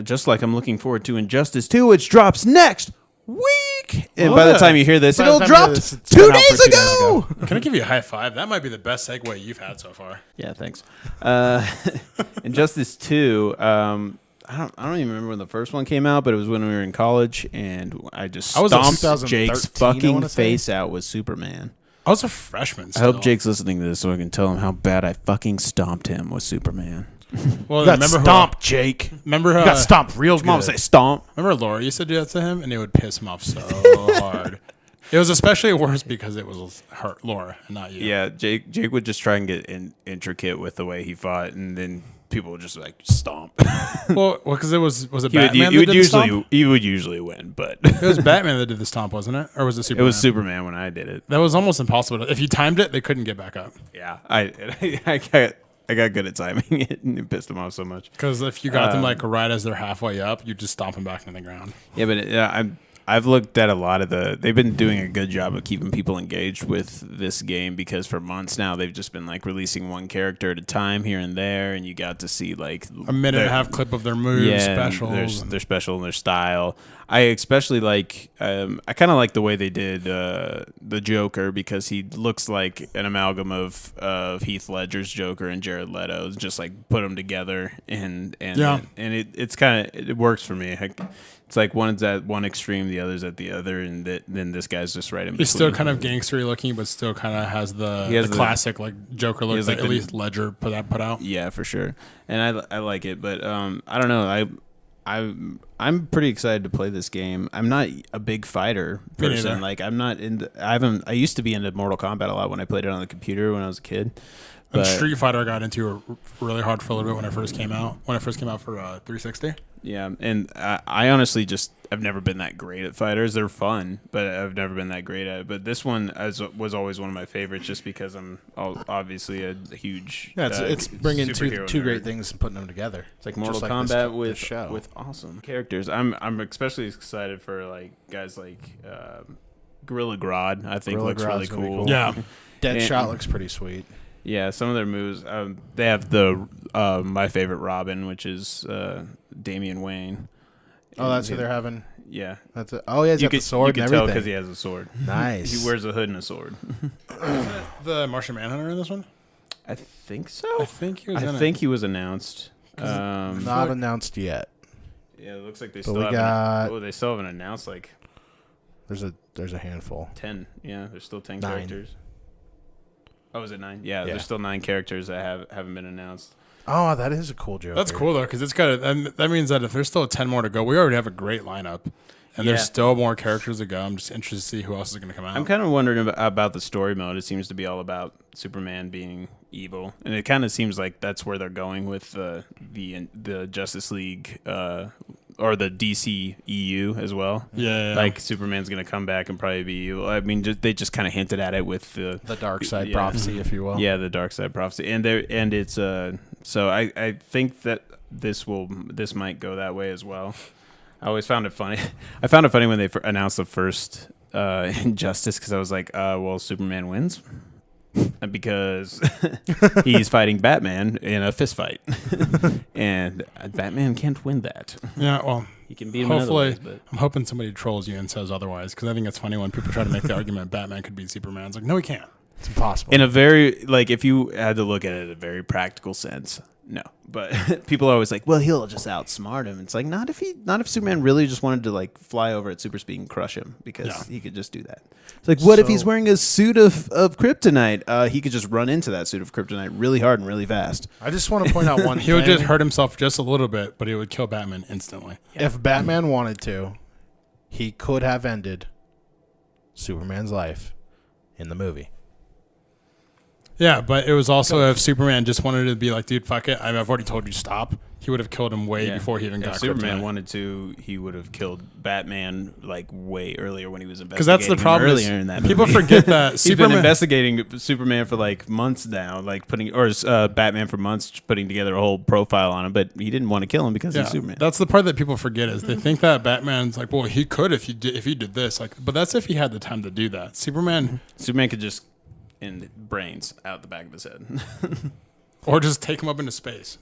just like I'm looking forward to Injustice 2, which drops next week. And by the time you hear this, it'll drop 2 days ago. Can I give you a high five? That might be the best segue you've had so far. Yeah, thanks. Injustice 2, I don't even remember when the first one came out, but it was when we were in college, and I just stomped Jake's fucking face out with Superman. I was a freshman still. I hope Jake's listening to this so I can tell him how bad I fucking stomped him with Superman. Well, you got stomped, Jake. Remember you got stomped real good. Mom say stomp. Remember Laura used to do that to him, and it would piss him off so hard. It was especially worse because it was her, Laura, and not you. Yeah, Jake would just try and get intricate with the way he fought, and then people would just like stomp. well, because it was it Batman that did the stomp? He would usually win, but it was Batman that did the stomp, wasn't it? Or was it Superman? It was Superman when I did it. That was almost impossible. If you timed it, they couldn't get back up. Yeah, I got good at timing it, and it pissed them off so much. Because if you got them like right as they're halfway up, you just stomp them back into the ground. Yeah, but I've looked at a lot of they've been doing a good job of keeping people engaged with this game, because for months now they've just been like releasing one character at a time here and there, and you got to see like a minute and a half clip of their moves, specials, their special and their style. I especially like I kind of like the way they did the Joker, because he looks like an amalgam of Heath Ledger's Joker and Jared Leto's, just like put them together, and it's kind of, it works for me. It's like one's at one extreme, the other's at the other, and then this guy's just right in between. He's still kind of gangstery looking, but still kind of has the classic like Joker look that at least Ledger put out. Yeah, for sure. And I like it, but I don't know. I'm pretty excited to play this game. I'm not a big fighter person. Like I'm not into. I used to be into Mortal Kombat a lot when I played it on the computer when I was a kid. And Street Fighter I got into really hard for a little bit when it first came out. When it first came out for 360. Yeah, and I honestly I've never been that great at fighters. They're fun, but I've never been that great at it. But this one was always one of my favorites, just because I'm obviously a huge it's bringing two great things and putting them together. It's like Mortal Kombat with awesome characters. I'm especially excited for like guys like Gorilla Grodd. I think looks really cool. Yeah, Deadshot looks pretty sweet. Yeah, some of their moves. They have the my favorite Robin, which is Damian Wayne. Oh, that's who they're having. Yeah, that's it. Oh, yeah, he's got the sword. You can tell because he has a sword. Nice. He wears a hood and a sword. The Martian Manhunter in this one? I think so. I think he was announced. Not announced yet. Yeah, it looks like they but still we haven't. got. Oh, they still haven't announced like. There's a handful. 10. Yeah, there's still 10 9. characters. Oh, is it 9? Yeah, there's still 9 characters that haven't been announced. Oh, that is a cool joke. That's cool though, because it's got. And that means that if there's still 10 more to go, we already have a great lineup, and there's still more characters to go. I'm just interested to see who else is going to come out. I'm kind of wondering about the story mode. It seems to be all about Superman being evil, and it kind of seems like that's where they're going with the Justice League or the DC EU as well. Yeah. Like Superman's going to come back and probably be evil. I mean, they just kind of hinted at it with the dark side prophecy, if you will. Yeah, the dark side prophecy, and it's so I think that this might go that way as well. I always found it funny. I found it funny when they announced the first Injustice, because I was like, well, Superman wins because he's fighting Batman in a fist fight, and Batman can't win that. Yeah, well, he can beat him. Hopefully, in other ways, but I'm hoping somebody trolls you and says otherwise, because I think it's funny when people try to make the argument Batman could beat Superman. It's like, no, he can't. It's impossible. In a very, like, if you had to look at it in a very practical sense, no. But people are always like, well, he'll just outsmart him. It's like, not if Superman really just wanted to, like, fly over at super speed and crush him, because he could just do that. It's like, what if he's wearing a suit of kryptonite? He could just run into that suit of kryptonite really hard and really fast. I just want to point out one thing. He would just hurt himself just a little bit, but he would kill Batman instantly. Yeah. If Batman wanted to, he could have ended Superman's life in the movie. Yeah, but it was also if Superman just wanted to be like, dude, fuck it, I've already told you stop, he would have killed him way before he even got Superman kryptonite. wanted to, he would have killed Batman like way earlier when he was investigating. Because that's the problem. Earlier in that movie. People forget that He's been investigating Superman for like months now, like Batman for months, putting together a whole profile on him, but he didn't want to kill him because he's Superman. That's the part that people forget, is they think that Batman's like, well, he could if he did this, like, but that's if he had the time to do that. Superman could just. And brains out the back of his head. Or just take him up into space.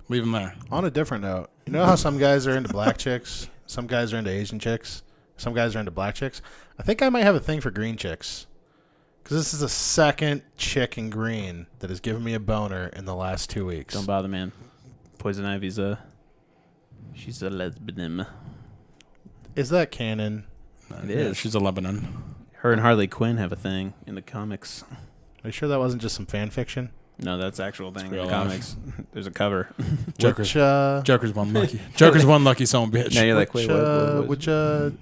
Leave him there. On a different note, you know how some guys are into black chicks, some guys are into Asian chicks, some guys are into black chicks? I think I might have a thing for green chicks. Because this is the second chick in green that has given me a boner in the last 2 weeks. Don't bother, man. Poison Ivy's she's a lesbian. Is that canon? It Yeah, is. she's a Lebanon. Her and Harley Quinn have a thing in the comics. Are you sure that wasn't just some fan fiction? No, that's actual thing in real the life. comics. There's a cover. Joker's, Which, Joker's one lucky. Joker's one lucky son of a bitch. Now you're like, which, wait, what?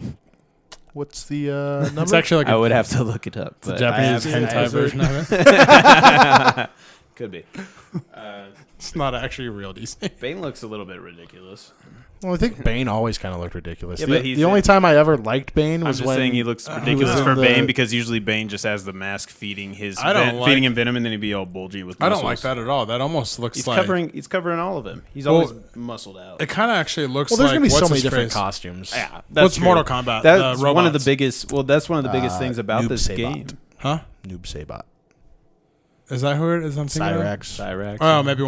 what's the number? It's actually like I a, would have to look it up. it's a but Japanese I have- hentai Is it? version of it. Could be. It's not actually real DC. Bane looks a little bit ridiculous. Well, I think Bane always kind of looked ridiculous. Yeah, the but he's the only time I ever liked Bane I'm was just when saying he looks was ridiculous in for the- Bane because usually Bane just has the mask feeding his I don't like- feeding him venom and then he'd be all bulgy with I muscles. don't like that at all. That almost looks He's like covering all of him. He's Well, always muscled out. it kind of actually looks Well, there's like gonna be what's so many his different face? costumes. Yeah, What's true. Mortal Kombat? That's the one of the robots. biggest. Well, that's one of the biggest things about Noob this Saibot. game. Huh? Noob Saibot. Is that who it is? I'm thinking of? Cyrax. Cyrax. Oh, maybe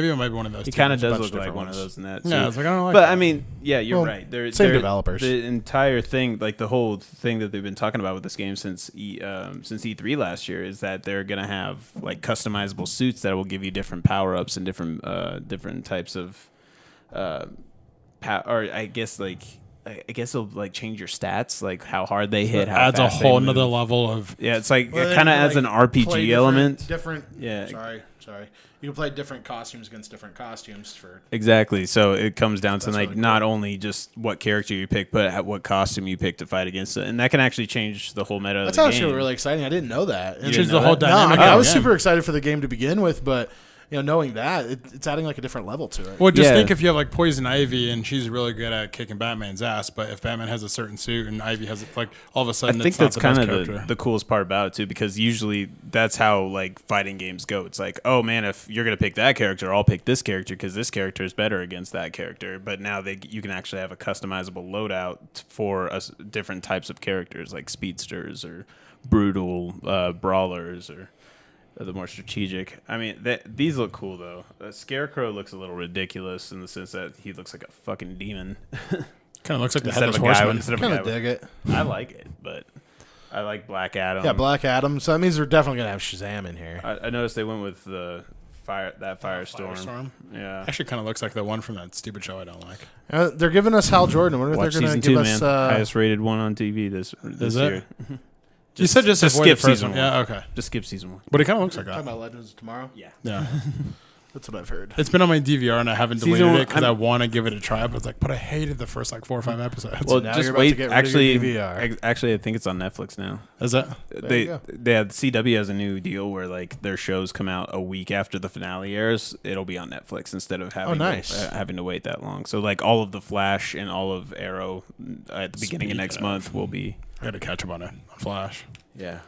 it might be one of those. He two. kind of There's a does bunch look of like one of different those in that. Yeah, I suit. was like, I don't like But that. I mean, yeah, you're Well, right. same developers. The entire thing, like the whole thing that they've been talking about with this game since E3 last year, is that they're gonna have like customizable suits that will give you different power ups and different types of or I guess it'll like change your stats, like how hard they hit. It How adds a fast they whole move. nother level of. Yeah, it's like Well, it then kind of you, adds like, an RPG element. Different. Yeah. Sorry. You can play different costumes against different costumes for. Exactly. So it comes down to That's like really not only just what character you pick, but what costume you pick to fight against it, and that can actually change the whole meta. That's of the actually game. really exciting. I didn't know that. And Change know the whole that? No, I, dynamic. mean, I of was the game. super excited for the game to begin with, but knowing that it's adding like a different level to it. Well, just Yeah. think if you have like Poison Ivy and she's really good at kicking Batman's ass, but if Batman has a certain suit and Ivy has like all of a I sudden, think it's not that's the kind best of character. the coolest part about it too, because usually that's how like fighting games go. It's like, oh man, if you're gonna pick that character, I'll pick this character because this character is better against that character. But now you can actually have a customizable loadout for different types of characters, like speedsters or brutal brawlers or the more strategic. I mean, these look cool though. Scarecrow looks a little ridiculous in the sense that he looks like a fucking demon Kind of looks like the instead of headless a guy. horseman. Instead of a Kind guy of with- dig it. I like it, but I like Black Adam. Yeah, Black Adam. So that means we're definitely gonna have Shazam in here. I noticed they went with the Firestorm. Firestorm. Yeah. Actually, kind of looks like the one from that stupid show I don't like. They're giving us Hal Jordan. I wonder if Watch they're gonna season give 2, us. man. Highest rated one on TV this Is it? year. You said just avoid skip the first season one. one. Yeah, okay. Just skip season 1. But it kind of looks like Talking that. about Legends of Tomorrow. Yeah. Yeah. That's what I've heard. It's been on my DVR and I haven't Season deleted one- it because I I'm- want to give it a try. But it's like, but I hated the first like 4 or 5 episodes. Well, now just you're about to wait. get rid of Actually, your DVR. actually, I think it's on Netflix now. is that? There you go. They have CW has a new deal where like their shows come out a week after the finale airs. It'll be on Netflix instead of having nice. having to wait that long. So like all of the Flash and all of Arrow at the beginning of Speaking next of- month will be. I got to catch up on it. Flash. Yeah.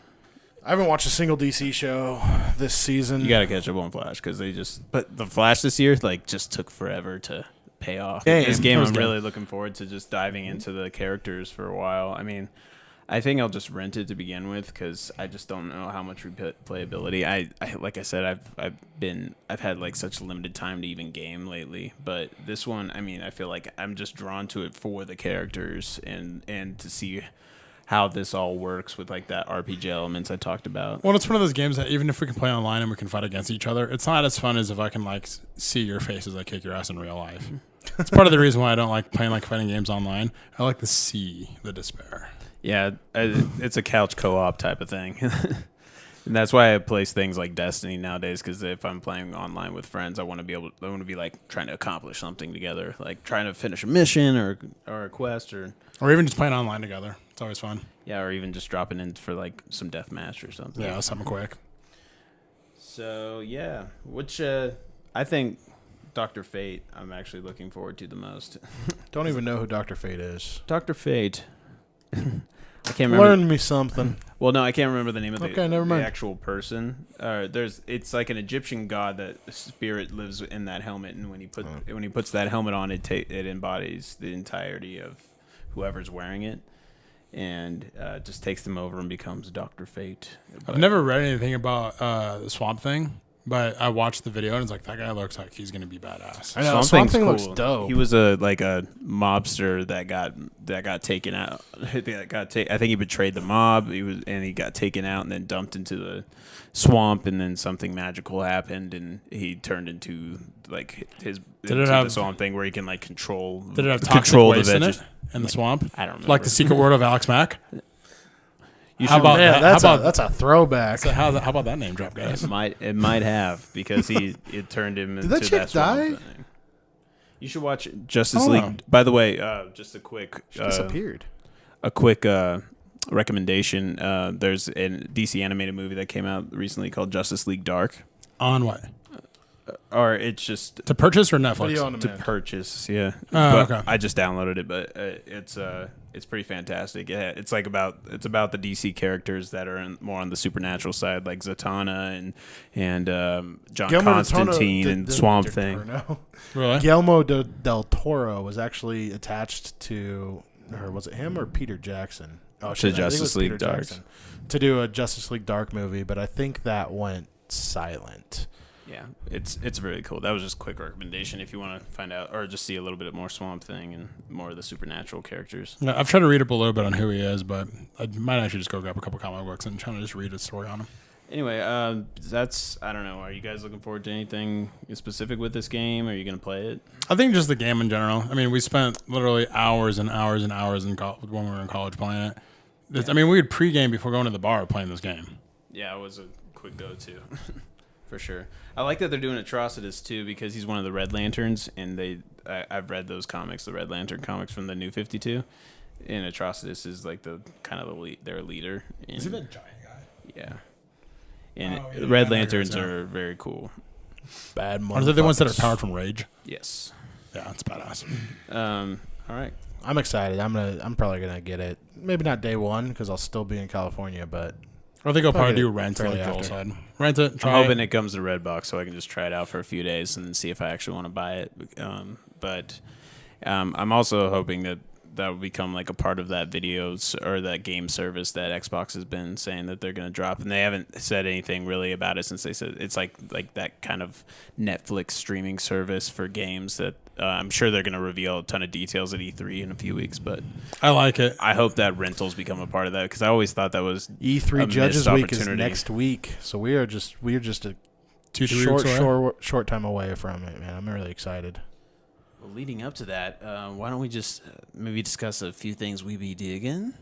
I haven't watched a single DC show this season. You got to catch up on Flash because they but the Flash this year like just took forever to pay off. Damn. This game, It was I'm good. really looking forward to just diving into the characters for a while. I mean, I think I'll just rent it to begin with because I just don't know how much replayability. I like I said, I've had like such limited time to even game lately. But this one, I mean, I feel like I'm just drawn to it for the characters and to see how this all works with like that RPG elements I talked about. Well, it's one of those games that even if we can play online and we can fight against each other, it's not as fun as if I can like see your face as I kick your ass in real life. It's part of the reason why I don't like playing like fighting games online. I like to see the despair. Yeah, it's a couch co-op type of thing. And that's why I place things like Destiny nowadays, because if I'm playing online with friends, I want to be like trying to accomplish something together, like trying to finish a mission or a quest or Or even just playing online together. It's always fun. yeah, or even just dropping in for like some deathmatch or something. Yeah, something quick. So yeah, which I think Dr. Fate I'm actually looking forward to the most. Don't even know who Dr. Fate is. Dr. Fate. I can't remember. Learn me something. Well, no, I can't remember the name of Okay, never mind. the actual person. It's like an Egyptian god that a spirit lives in that helmet, and when he puts that helmet on, it embodies the entirety of whoever's wearing it, and just takes them over and becomes Dr. Fate. I've never read anything about the Swamp Thing, But I watched the video and it's like that guy looks like he's gonna be badass. I know. Swamp Swamp Thing's Thing cool. looks dope. He was a mobster that got taken out. I think he betrayed the mob. He got taken out and then dumped into the swamp, and then something magical happened, and he turned into like the Swamp Thing where he can like control. Did it have toxic control waste the in it in the swamp? I don't remember. Like the secret word of Alex Mack. How about that? That's a throwback. So how about that name drop, guys? It might have because it turned him into that chick swamp die? thing. You should watch Justice League. By the way, just a quick She disappeared. a quick recommendation. There's a DC animated movie that came out recently called Justice League Dark. On what? Or it's just To purchase or Netflix? Video on to demand. purchase, yeah. Oh, But okay. I just downloaded it, but it's pretty fantastic. Yeah, it's about the DC characters that are more on the supernatural side, like Zatanna and John Guillermo Constantine and Swamp Thing. Really? Guillermo del Toro was actually attached to, or was it him or Peter Jackson? Oh, To I think it was Justice League Peter Dark. Jackson, to do a Justice League Dark movie, but I think that went silent. Yeah, it's really cool. That was just a quick recommendation if you want to find out or just see a little bit more Swamp Thing and more of the supernatural characters. No, I've tried to read up a little bit on who he is, but I might actually just go grab a couple comic books and try to just read a story on him. Anyway, that's I don't know. Are you guys looking forward to anything specific with this game? Are you gonna play it? I think just the game in general. I mean, we spent literally hours and hours and hours when we were in college playing it. I mean, we would pregame before going to the bar playing this game. Yeah, it was a quick go-to. For sure. I like that they're doing Atrocitus too because he's one of the Red Lanterns, and I've read those comics, the Red Lantern comics from the New 52, and Atrocitus is like the kind of their leader. Is he that giant guy? Yeah. And Oh, yeah, the Red I know who Lanterns he is, yeah. are very cool. Bad Are they the ones that are motherfuckers. powered from rage? Yes. Yeah, it's badass. All right. I'm excited. I'm probably gonna get it. Maybe not day one because I'll still be in California, but I think I'll probably Okay, do rent like fairly Joel after. said. Rent it, I'm try hoping it. it comes to Redbox so I can just try it out for a few days and see if I actually want to buy it. But I'm also hoping that will become like a part of that videos or that game service that Xbox has been saying that they're going to drop, and they haven't said anything really about it since they said it's like that kind of Netflix streaming service for games that I'm sure they're going to reveal a ton of details at E3 in a few weeks. But I like it. I hope that rentals become a part of that because I always thought that was E3 a Judges missed Week is opportunity. next week, so we are just a 2-3 weeks away. short time away from it, man. I'm really excited. Well, leading up to that, why don't we just maybe discuss a few things we be digging?